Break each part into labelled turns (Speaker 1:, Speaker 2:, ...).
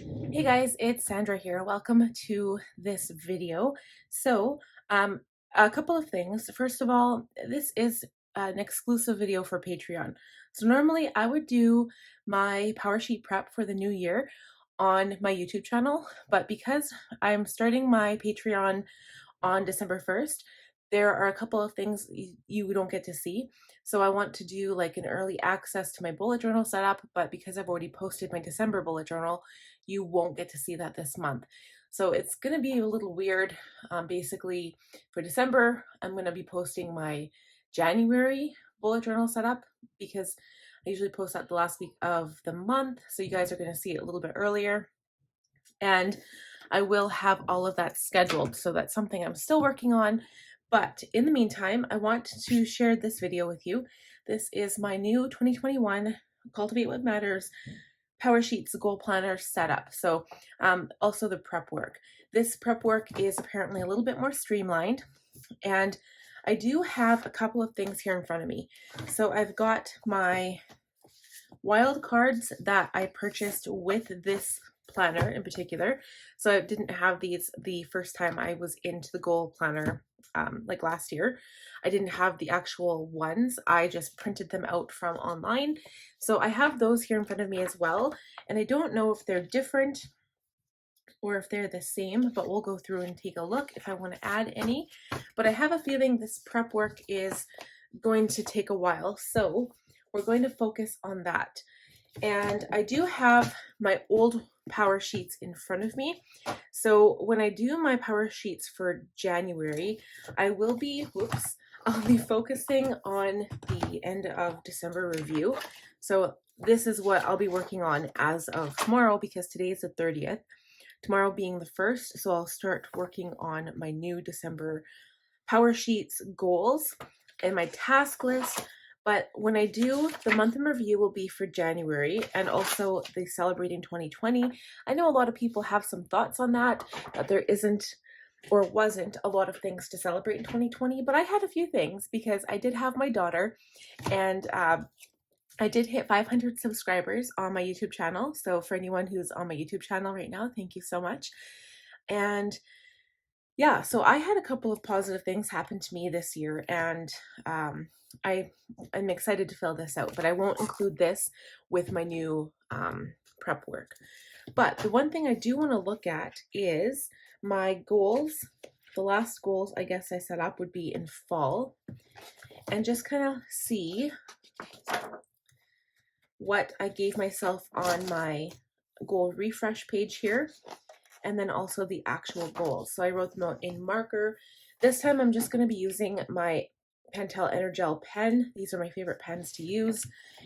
Speaker 1: Hey guys, it's Sandra here. Welcome to this video. So, um, a couple of things. First of all, this is an exclusive video for Patreon. So normally I would do my Powersheet prep for the new year on my YouTube channel, but because I'm starting my Patreon on December 1st, there are a couple of things you don't get to see. So I want to do like an early access to my bullet journal setup, but because I've already posted my December bullet journal, you won't get to see that this month. So it's going to be a little weird. Basically, for December, I'm going to be posting my January bullet journal setup because I usually post that the last week of the month. So you guys are going to see it a little bit earlier. And I will have all of that scheduled. So that's something I'm still working on. But in the meantime, I want to share this video with you. This is my new 2021 Cultivate What Matters Powersheets goal planner setup. So also the prep work. This prep work is apparently a little bit more streamlined, and I do have a couple of things here in front of me. So I've got my wild cards that I purchased with this planner in particular. So I didn't have these the first time I was into the goal planner like last year. I didn't have the actual ones. I just printed them out from online. So I have those here in front of me as well. And I don't know if they're different or if they're the same, but we'll go through and take a look if I want to add any. But I have a feeling this prep work is going to take a while. So we're going to focus on that. And I do have my old Powersheets in front of me. So when I do my Powersheets for January, I'll be focusing on the end of December review. So this is what I'll be working on as of tomorrow because today is the 30th. Tomorrow being the 1st, so I'll start working on my new December Powersheets goals and my task list. But when I do, the month in review will be for January and also the Celebrating 2020. I know a lot of people have some thoughts on that there isn't or wasn't a lot of things to celebrate in 2020, but I had a few things because I did have my daughter, and I did hit 500 subscribers on my YouTube channel. So for anyone who's on my YouTube channel right now, thank you so much. And yeah, so I had a couple of positive things happen to me this year, and I'm excited to fill this out, but I won't include this with my new prep work. But the one thing I do want to look at is my goals. The last goals I guess I set up would be in fall, and just kind of see what I gave myself on my goal refresh page here, and then also the actual goals. So I wrote them out in marker. This time I'm just going to be using my Pentel Energel pen. These are my favorite pens to use,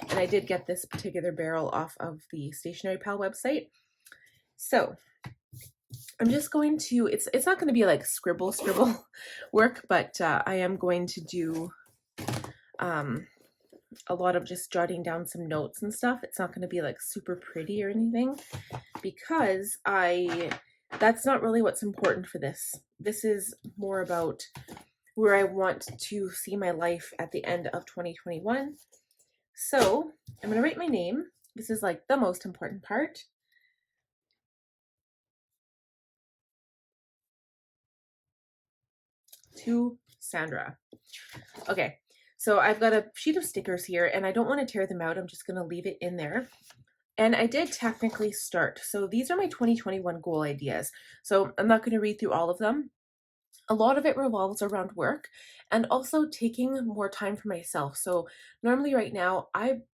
Speaker 1: and I did get this particular barrel off of the Stationery Pal website. So I'm just going to, it's not going to be like scribble work, but I am going to do a lot of just jotting down some notes and stuff. It's not going to be like super pretty or anything because that's not really what's important for this. This is more about where I want to see my life at the end of 2021. So I'm going to write my name. This is like the most important part. To Sandra. Okay, so I've got a sheet of stickers here and I don't want to tear them out. I'm just going to leave it in there. And I did technically start. So these are my 2021 goal ideas. So I'm not going to read through all of them. A lot of it revolves around work and also taking more time for myself. So normally right now,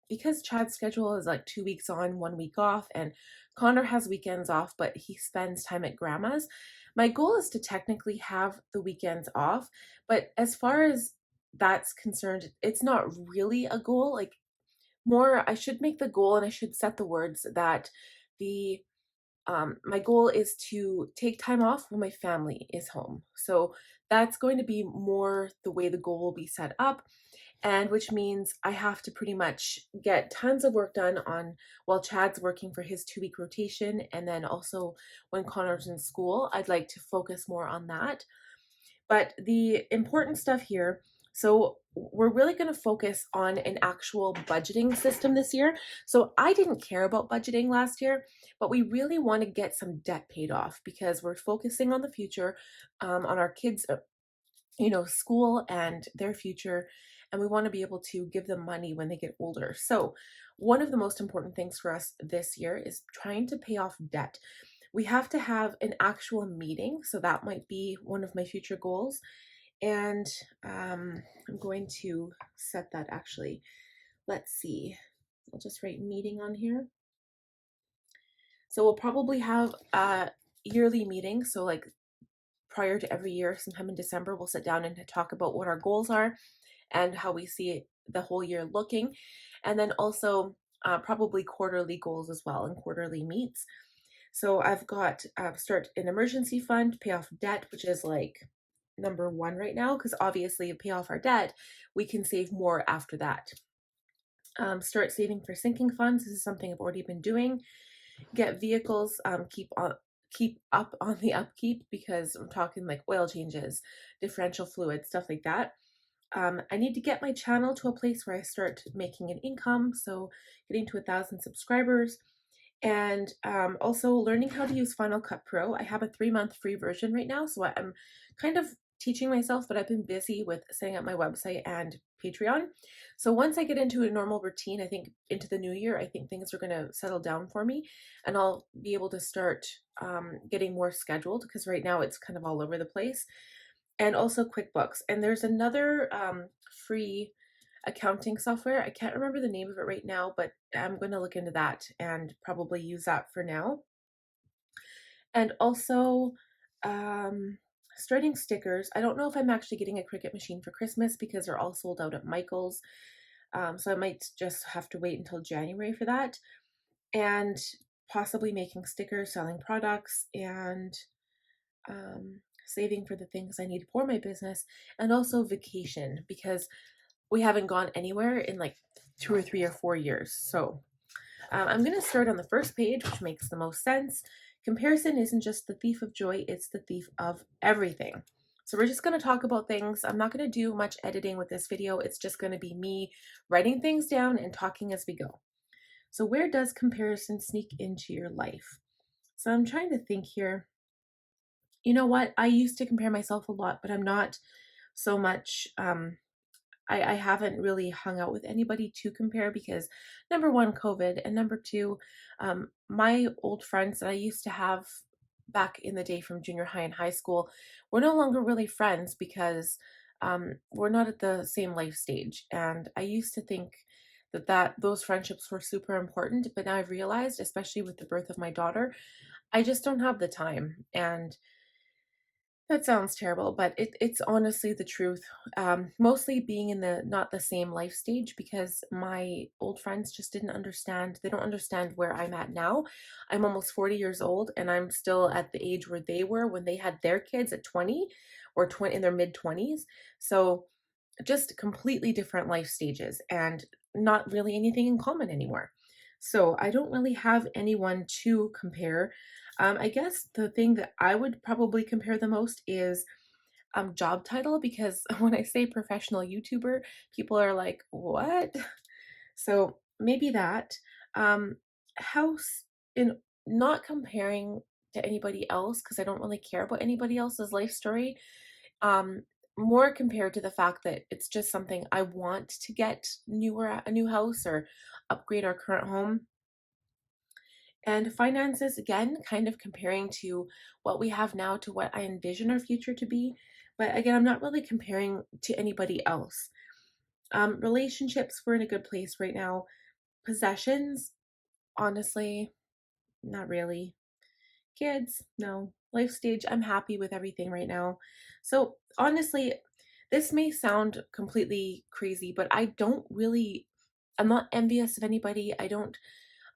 Speaker 1: because Chad's schedule is like 2 weeks on, 1 week off, and Connor has weekends off, but he spends time at grandma's. My goal is to technically have the weekends off, but as far as that's concerned, it's not really a goal. Like more, I should make the goal and I should set the words that the my goal is to take time off when my family is home. So that's going to be more the way the goal will be set up, and which means I have to pretty much get tons of work done on while Chad's working for his 2-week rotation, and then also when Connor's in school, I'd like to focus more on that. But the important stuff here, so we're really going to focus on an actual budgeting system this year. So I didn't care about budgeting last year, but we really want to get some debt paid off because we're focusing on the future, on our kids, school and their future. And we want to be able to give them money when they get older. So one of the most important things for us this year is trying to pay off debt. We have to have an actual meeting. So that might be one of my future goals. And I'm going to set that actually. Let's see. I'll just write meeting on here. So we'll probably have a yearly meeting. So like prior to every year, sometime in December, we'll sit down and talk about what our goals are and how we see the whole year looking. And then also probably quarterly goals as well and quarterly meets. So I've got start an emergency fund, pay off debt, which is like number one right now, because obviously pay off our debt, we can save more after that. Start saving for sinking funds. This is something I've already been doing. Get vehicles, keep up on the upkeep, because I'm talking like oil changes, differential fluid, stuff like that. I need to get my channel to a place where I start making an income, so getting to 1,000 subscribers. And also learning how to use Final Cut Pro. I have a 3-month free version right now, so I'm kind of teaching myself, but I've been busy with setting up my website and Patreon. So once I get into a normal routine, I think into the new year, I think things are going to settle down for me, and I'll be able to start getting more scheduled, because right now it's kind of all over the place. And also QuickBooks. And there's another free accounting software. I can't remember the name of it right now, but I'm going to look into that and probably use that for now. And also starting stickers. I don't know if I'm actually getting a Cricut machine for Christmas because they're all sold out at Michael's. So I might just have to wait until January for that. And possibly making stickers, selling products, and saving for the things I need for my business, and also vacation, because we haven't gone anywhere in like 2 or 3 or 4 years. So I'm going to start on the first page, which makes the most sense. Comparison isn't just the thief of joy, it's the thief of everything. So we're just going to talk about things. I'm not going to do much editing with this video. It's just going to be me writing things down and talking as we go. So where does comparison sneak into your life? So I'm trying to think here. You know what? I used to compare myself a lot, but I'm not so much. I haven't really hung out with anybody to compare because number one, COVID, and number two, my old friends that I used to have back in the day from junior high and high school, we're no longer really friends because we're not at the same life stage. And I used to think that those friendships were super important, but now I've realized, especially with the birth of my daughter, I just don't have the time. And that sounds terrible, but it's honestly the truth. Mostly being in the not the same life stage, because my old friends just didn't understand. They don't understand where I'm at now. I'm almost 40 years old, and I'm still at the age where they were when they had their kids at 20 or 20 in their mid 20s. So just completely different life stages and not really anything in common anymore. So I don't really have anyone to compare. I guess the thing that I would probably compare the most is job title, because when I say professional YouTuber, people are like, what? So maybe that. House, in not comparing to anybody else, because I don't really care about anybody else's life story. Um, More compared to the fact that it's just something I want to get a new house or upgrade our current home. And finances, again, kind of comparing to what we have now to what I envision our future to be. But again, I'm not really comparing to anybody else. Relationships, we're in a good place right now. Possessions, honestly, not really. Kids, no. Life stage, I'm happy with everything right now. So honestly, this may sound completely crazy, but I'm not envious of anybody.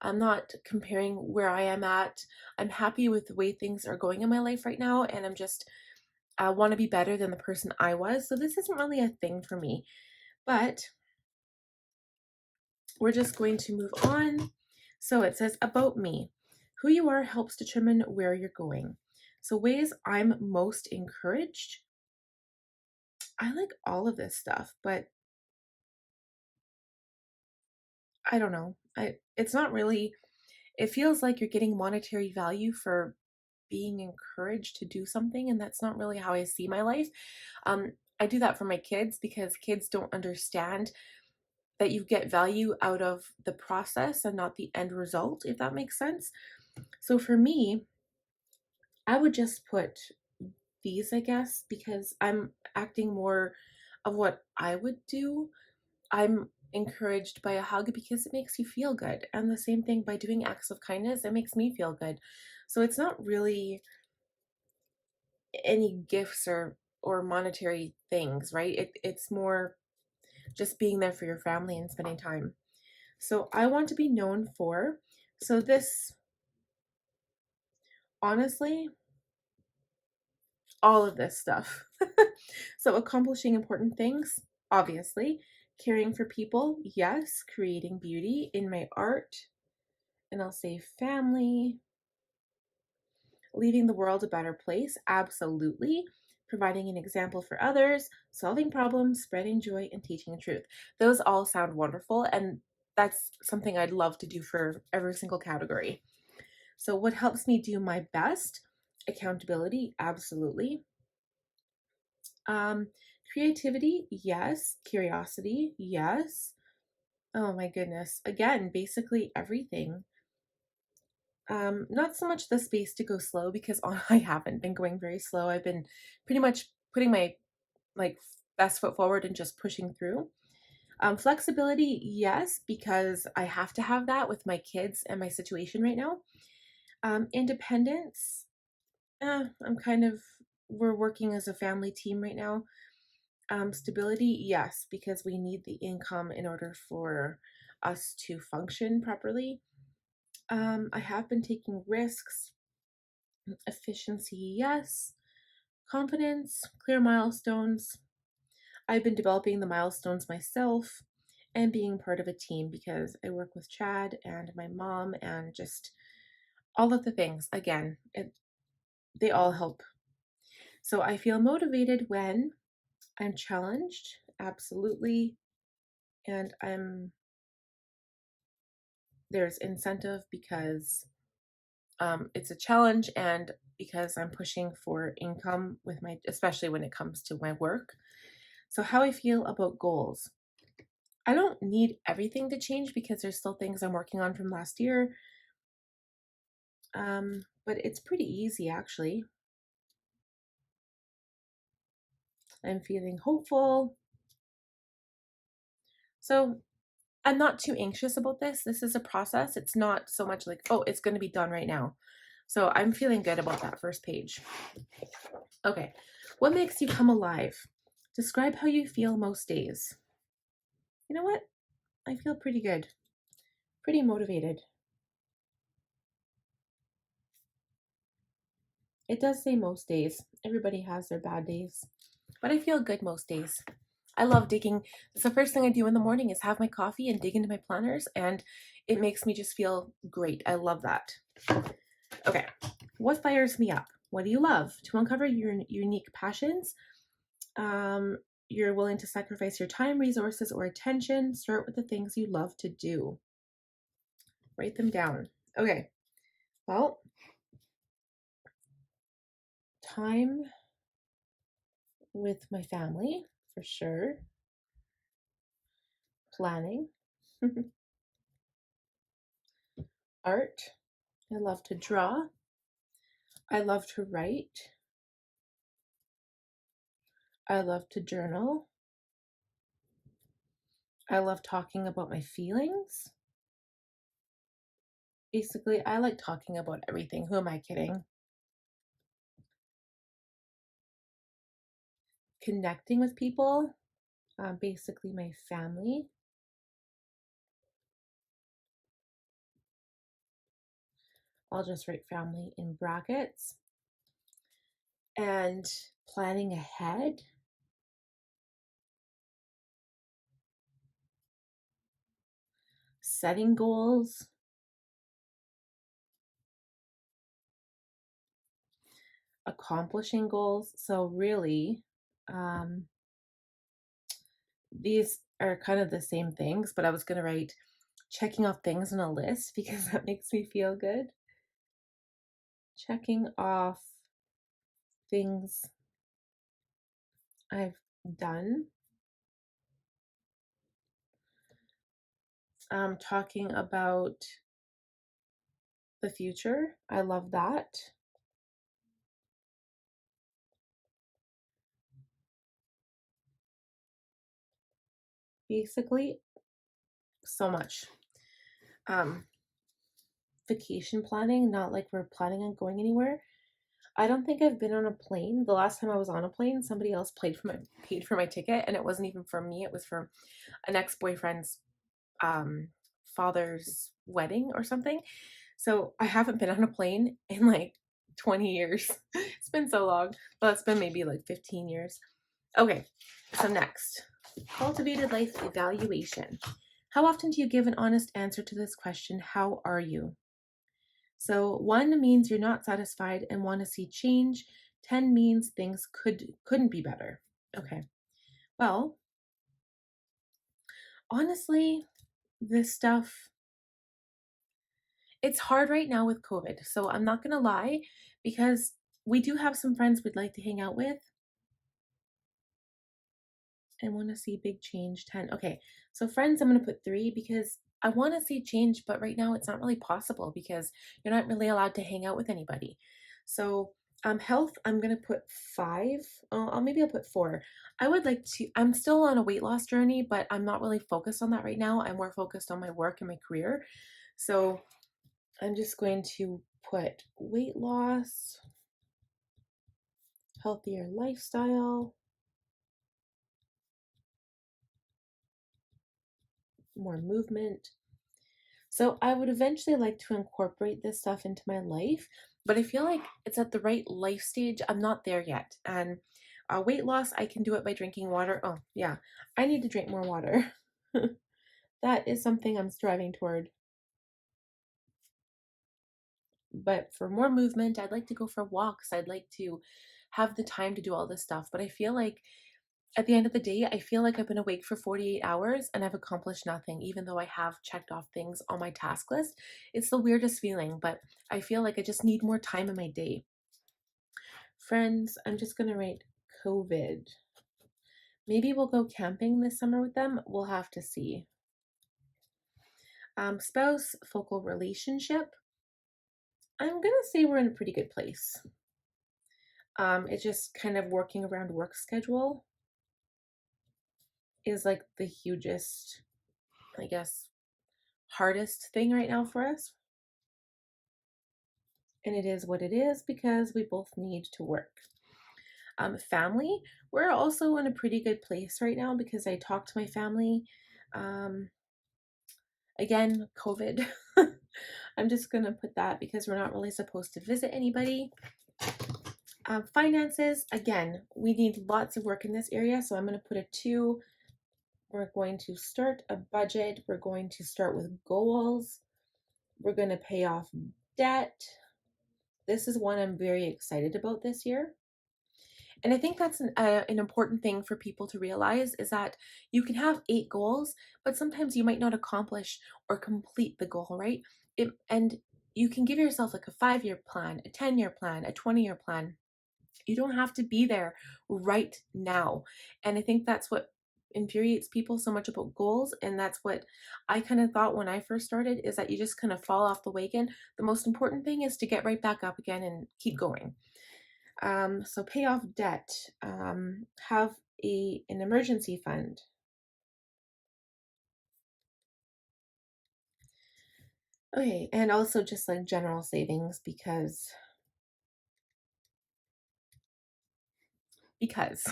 Speaker 1: I'm not comparing where I am at. I'm happy with the way things are going in my life right now, and I want to be better than the person I was. So this isn't really a thing for me, but we're just going to move on. So it says about me. Who you are helps determine where you're going. So ways I'm most encouraged. I like all of this stuff, but I don't know. It's not really, it feels like you're getting monetary value for being encouraged to do something, and that's not really how I see my life. I do that for my kids because kids don't understand that you get value out of the process and not the end result, if that makes sense. So for me, I would just put these, I guess, because I'm acting more of what I would do. I'm encouraged by a hug because it makes you feel good. And the same thing by doing acts of kindness, it makes me feel good. So it's not really any gifts or monetary things, right? It's more just being there for your family and spending time. So I want to be known for, so this, honestly, all of this stuff. So accomplishing important things, obviously, caring for people, yes, creating beauty in my art, and I'll say family, leaving the world a better place, absolutely, providing an example for others, solving problems, spreading joy, and teaching the truth. Those all sound wonderful, and that's something I'd love to do for every single category. So what helps me do my best? Accountability, absolutely. Um, Creativity, yes. Curiosity, yes. Oh my goodness. Again, basically everything. Not so much the space to go slow because I haven't been going very slow. I've been pretty much putting my like best foot forward and just pushing through. Flexibility, yes, because I have to have that with my kids and my situation right now. Independence, I'm kind of, we're working as a family team right now. Stability, yes, because we need the income in order for us to function properly. I have been taking risks. Efficiency, yes. Confidence, clear milestones. I've been developing the milestones myself and being part of a team because I work with Chad and my mom and just all of the things. Again, they all help. So I feel motivated when I'm challenged, absolutely, and there's incentive because it's a challenge and because I'm pushing for income with my, especially when it comes to my work. So how I feel about goals. I don't need everything to change because there's still things I'm working on from last year. But it's pretty easy actually. I'm feeling hopeful. So I'm not too anxious about this. This is a process. It's not so much like, oh, it's going to be done right now. So I'm feeling good about that first page. Okay. What makes you come alive? Describe how you feel most days. You know what? I feel pretty good. Pretty motivated. It does say most days. Everybody has their bad days. But I feel good most days. I love digging. It's the first thing I do in the morning is have my coffee and dig into my planners, and it makes me just feel great. I love that. Okay. What fires me up? What do you love? To uncover your unique passions, you're willing to sacrifice your time, resources, or attention. Start with the things you love to do. Write them down. Okay. Well, time with my family, for sure. Planning. Art. I love to draw. I love to write. I love to journal. I love talking about my feelings. Basically, I like talking about everything. Who am I kidding? Connecting with people, basically my family. I'll just write family in brackets. And planning ahead. Setting goals. Accomplishing goals. So really, these are kind of the same things, but I was going to write checking off things on a list because that makes me feel good. Checking off things I've done. Talking about the future. I love that. Basically, so much. Vacation planning, not like we're planning on going anywhere. I don't think I've been on a plane. The last time I was on a plane, somebody else paid for my ticket, and it wasn't even from me. It was from an ex-boyfriend's um father's wedding or something. So I haven't been on a plane in like 20 years. It's been so long. Well, it's been maybe like 15 years. Okay, so next, cultivated life evaluation. How often do you give an honest answer to this question? How are you? So 1 means you're not satisfied and want to see change. 10 means things couldn't be better. Okay. Well, honestly, this stuff, it's hard right now with COVID. So I'm not going to lie, because we do have some friends we'd like to hang out with and want to see big change. 10. Okay. So friends, I'm going to put 3 because I want to see change, but right now it's not really possible because you're not really allowed to hang out with anybody. So health, I'm going to put 5. Maybe I'll put 4. I would like to, I'm still on a weight loss journey, but I'm not really focused on that right now. I'm more focused on my work and my career. So I'm just going to put weight loss, healthier lifestyle, more movement. So I would eventually like to incorporate this stuff into my life, but I feel like it's at the right life stage. I'm not there yet. And weight loss, I can do it by drinking water. Oh, yeah, I need to drink more water. That is something I'm striving toward. But for more movement, I'd like to go for walks. I'd like to have the time to do all this stuff. But I feel like at the end of the day, I feel like I've been awake for 48 hours and I've accomplished nothing, even though I have checked off things on my task list. It's the weirdest feeling, but I feel like I just need more time in my day. Friends, I'm just going to write COVID. Maybe we'll go camping this summer with them. We'll have to see. Spouse, focal relationship. I'm going to say we're in a pretty good place. It's just kind of working around work schedule is like the hugest, I guess, hardest thing right now for us. And it is what it is because we both need to work. Family, we're also in a pretty good place right now because I talk to my family. Again, COVID. I'm just going to put that because we're not really supposed to visit anybody. Finances, again, we need lots of work in this area, so I'm going to put a 2. We're going to start a budget. We're going to start with goals. We're going to pay off debt. This is one I'm very excited about this year. And I think that's an important thing for people to realize is that you can have 8 goals, but sometimes you might not accomplish or complete the goal, right? And you can give yourself like a 5-year plan, a 10-year plan, a 20-year plan. You don't have to be there right now. And I think that's what infuriates people so much about goals. And that's what I kind of thought when I first started, is that you just kind of fall off the wagon. The most important thing is to get right back up again and keep going. So pay off debt, have an emergency fund. Okay, and also just like general savings because because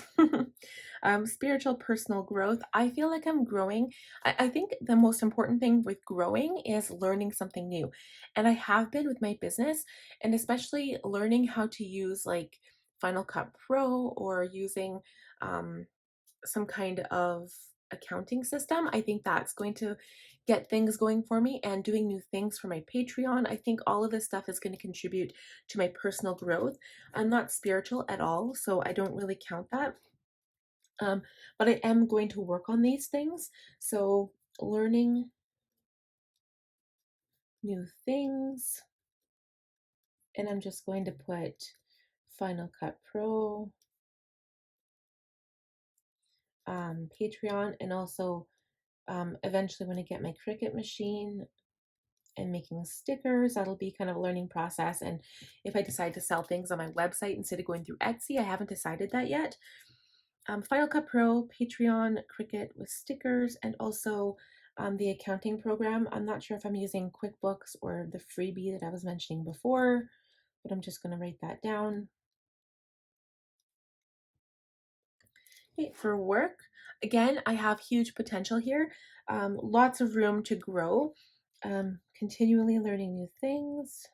Speaker 1: spiritual personal growth. I feel like I'm growing. I think the most important thing with growing is learning something new. And I have been with my business, and especially learning how to use like Final Cut Pro or using some kind of accounting system. I think that's going to get things going for me, and doing new things for my Patreon. I think all of this stuff is going to contribute to my personal growth. I'm not spiritual at all, so I don't really count that. But I am going to work on these things. So learning new things. And I'm just going to put Final Cut Pro, Patreon, and also eventually when I get my Cricut machine and making stickers, that'll be kind of a learning process. And if I decide to sell things on my website instead of going through Etsy, I haven't decided that yet. Final Cut Pro, Patreon, Cricut with stickers, and also the accounting program. I'm not sure if I'm using QuickBooks or the freebie that I was mentioning before, but I'm just going to write that down. Okay, for work, again, I have huge potential here. Lots of room to grow. Continually learning new things.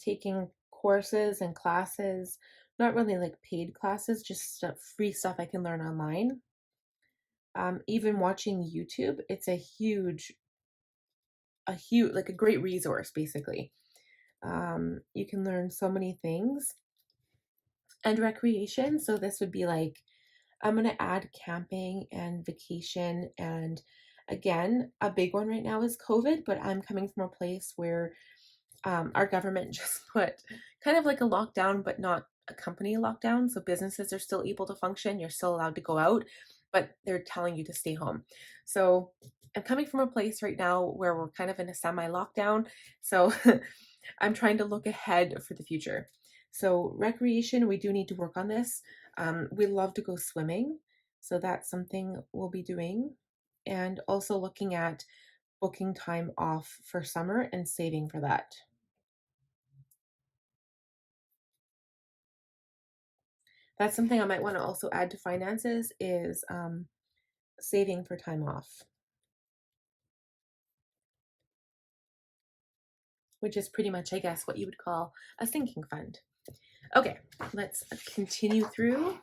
Speaker 1: Taking courses and classes, not really like paid classes, just free stuff I can learn online. Even watching YouTube, it's a like a great resource, basically. You can learn so many things. And recreation, so this would be like, I'm going to add camping and vacation. And again, a big one right now is COVID, but I'm coming from a place where our government just put kind of like a lockdown, but not a company lockdown. So businesses are still able to function. You're still allowed to go out, but they're telling you to stay home. So I'm coming from a place right now where we're kind of in a semi lockdown. So I'm trying to look ahead for the future. So recreation, we do need to work on this. We love to go swimming. So that's something we'll be doing. And also looking at booking time off for summer and saving for that. That's something I might want to also add to finances is saving for time off, which is pretty much, I guess, what you would call a sinking fund. Okay, let's continue through.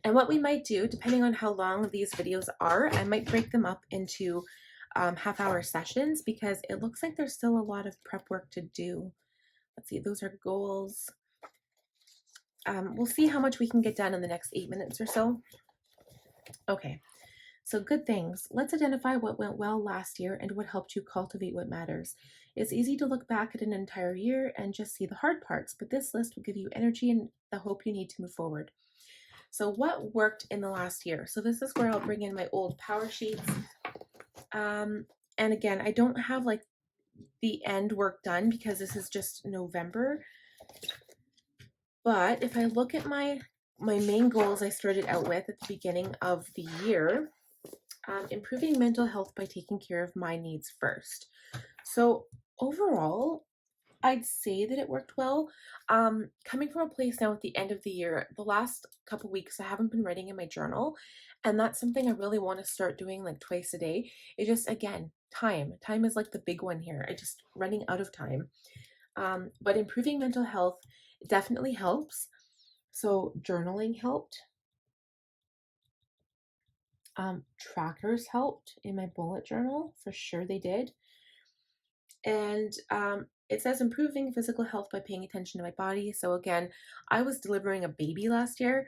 Speaker 1: And what we might do, depending on how long these videos are, I might break them up into half-hour sessions because it looks like there's still a lot of prep work to do. Let's see, those are goals. We'll see how much we can get done in the next 8 minutes or so. Okay, so good things. Let's identify what went well last year and what helped you cultivate what matters. It's easy to look back at an entire year and just see the hard parts, but this list will give you energy and the hope you need to move forward. So what worked in the last year? So this is where I'll bring in my old Powersheets. And again, I don't have like the end work done because this is just November. But if I look at my main goals I started out with at the beginning of the year, improving mental health by taking care of my needs first. So overall, I'd say that it worked well. Coming from a place now at the end of the year, the last couple weeks I haven't been writing in my journal, and that's something I really want to start doing like twice a day. It just, again, time. Time is like the big one here. I just running out of time. But improving mental health definitely helps. So journaling helped. Trackers helped in my bullet journal, for sure they did. And it says improving physical health by paying attention to my body. So again, I was delivering a baby last year,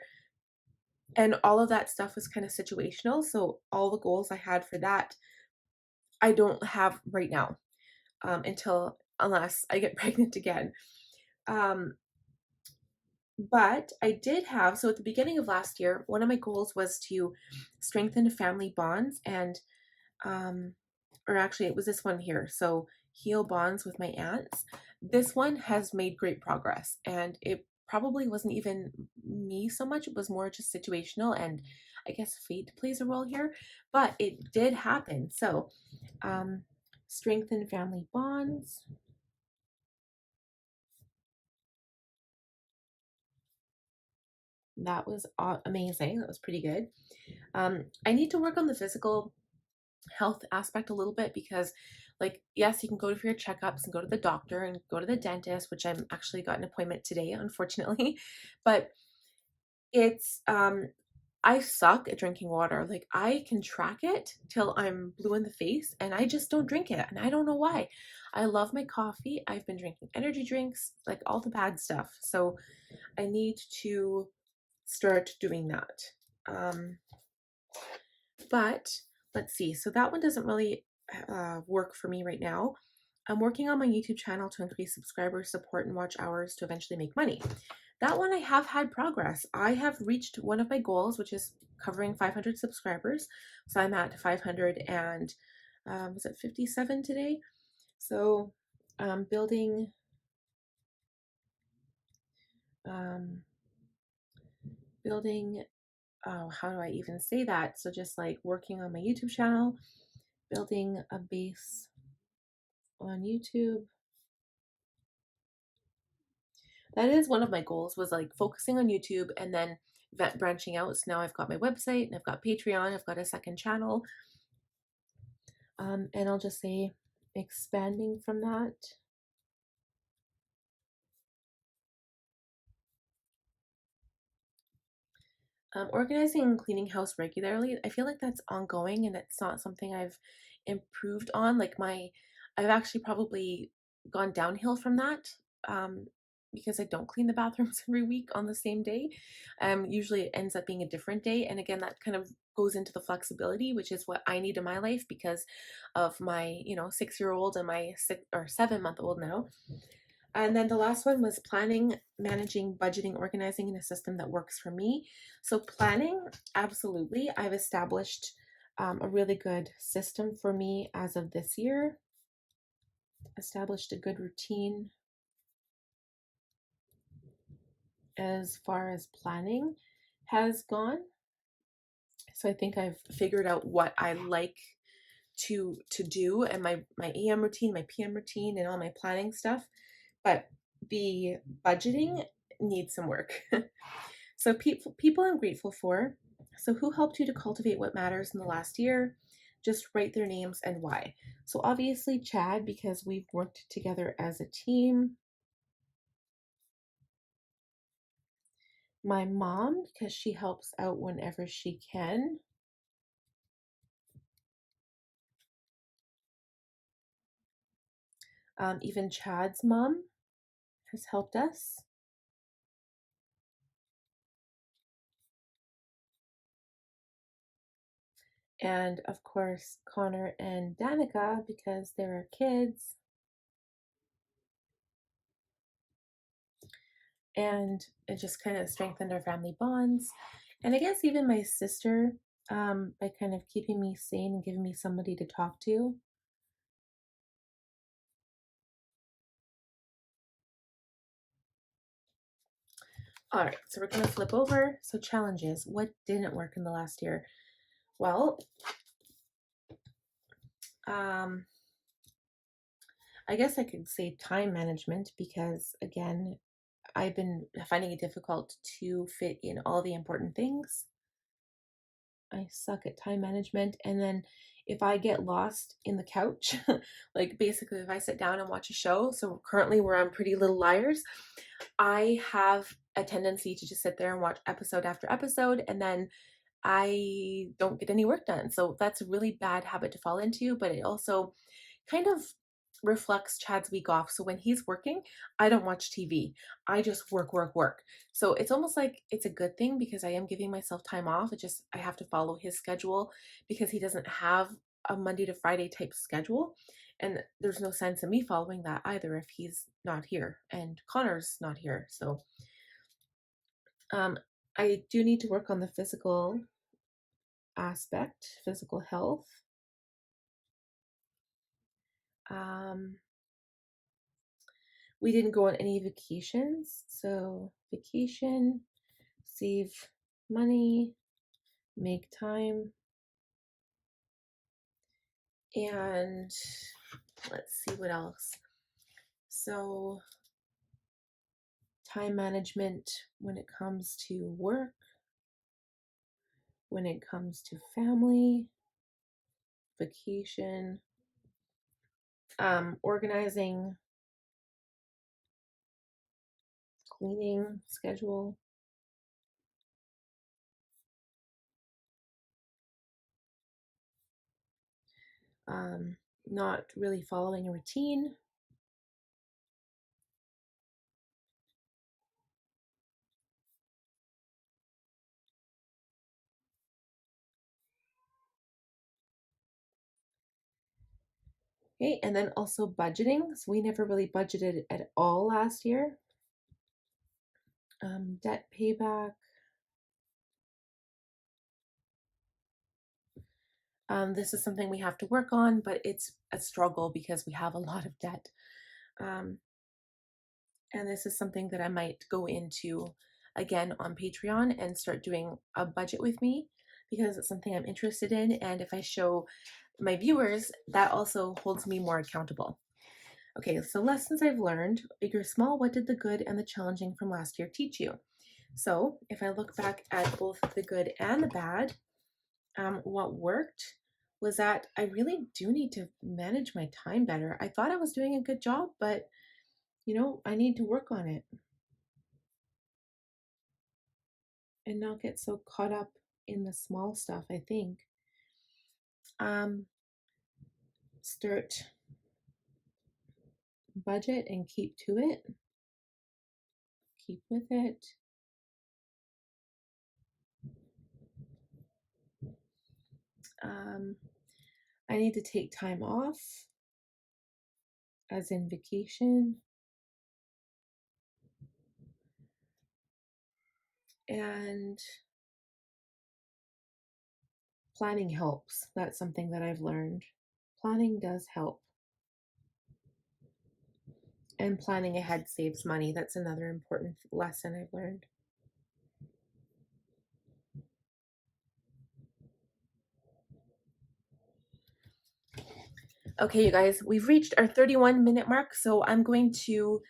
Speaker 1: and all of that stuff was kind of situational. So all the goals I had for that, I don't have right now unless I get pregnant again. But I did have, so at the beginning of last year, one of my goals was to strengthen family bonds and or actually it was this one here. So heal bonds with my aunts. This one has made great progress, and it probably wasn't even me so much. It was more just situational, and I guess fate plays a role here, but it did happen. So strengthen family bonds. That was amazing. That was pretty good. I need to work on the physical health aspect a little bit because, like, yes, you can go for your checkups and go to the doctor and go to the dentist, which I'm actually got an appointment today, unfortunately. But it's I suck at drinking water. Like I can track it till I'm blue in the face and I just don't drink it. And I don't know why. I love my coffee. I've been drinking energy drinks, like all the bad stuff. So I need to start doing that. Um, but let's see. So that one doesn't really work for me right now. I'm working on my YouTube channel to increase subscribers, support, and watch hours to eventually make money. That one I have had progress. I have reached one of my goals, which is covering 500 subscribers. So I'm at 500 and was it 57 today? So building um, building oh, how do I even say that? So just like working on my YouTube channel, building a base on YouTube. That is one of my goals, was like focusing on YouTube and then branching out. So now I've got my website and I've got Patreon, I've got a second channel. And I'll just say expanding from that. Organizing and cleaning house regularly. I feel like that's ongoing and it's not something I've improved on. I've actually probably gone downhill from that because I don't clean the bathrooms every week on the same day. Usually it ends up being a different day. And again, that kind of goes into the flexibility, which is what I need in my life because of my, 6-year-old and my 7-month-old now. And then the last one was planning, managing, budgeting, organizing in a system that works for me. So planning, absolutely. I've established a really good system for me as of this year. Established a good routine as far as planning has gone. So I think I've figured out what I like to do, and my AM routine, my PM routine, and all my planning stuff. But the budgeting needs some work. So people I'm grateful for. So who helped you to cultivate what matters in the last year? Just write their names and why. So obviously Chad, because we've worked together as a team. My mom, because she helps out whenever she can. Even Chad's mom has helped us. And of course, Connor and Danica, because they're our kids. And it just kind of strengthened our family bonds. And I guess even my sister, by kind of keeping me sane and giving me somebody to talk to. All right, so we're going to flip over. So challenges. What didn't work in the last year? Well, I guess I could say time management because, again, I've been finding it difficult to fit in all the important things. I suck at time management. And then if I get lost in the couch, like basically if I sit down and watch a show, so currently we're on Pretty Little Liars, I have a tendency to just sit there and watch episode after episode, and then I don't get any work done. So that's a really bad habit to fall into, but it also kind of reflects Chad's week off. So when he's working, I don't watch TV. I just work, work, work. So it's almost like it's a good thing because I am giving myself time off. It just, I have to follow his schedule because he doesn't have a Monday to Friday type schedule. And there's no sense in me following that either if he's not here and Connor's not here. So I do need to work on the physical aspect, physical health. We didn't go on any vacations, so vacation, save money, make time, and let's see what else. So time management when it comes to work, when it comes to family, vacation, organizing, cleaning schedule, not really following a routine. Okay, and then also budgeting. So we never really budgeted at all last year. Debt payback. This is something we have to work on, but it's a struggle because we have a lot of debt. Um, and this is something that I might go into again on Patreon and start doing a budget with me, because it's something I'm interested in. And if I show my viewers, that also holds me more accountable. Okay, so lessons I've learned. Big or small, what did the good and the challenging from last year teach you? So if I look back at both the good and the bad, what worked was that I really do need to manage my time better. I thought I was doing a good job, but I need to work on it and not get so caught up in the small stuff, I think. Start budget and keep to it. Keep with it. I need to take time off, as in vacation. And planning helps. That's something that I've learned. Planning does help. And planning ahead saves money. That's another important lesson I've learned. Okay, you guys, we've reached our 31-minute mark, so I'm going to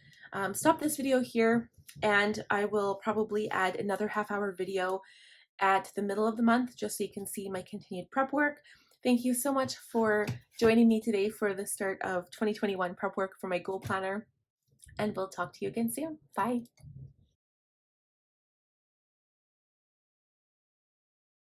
Speaker 1: stop this video here, and I will probably add another half-hour video at the middle of the month just so you can see my continued prep work. Thank you so much for joining me today for the start of 2021 prep work for my goal planner, and we'll talk to you again soon. Bye.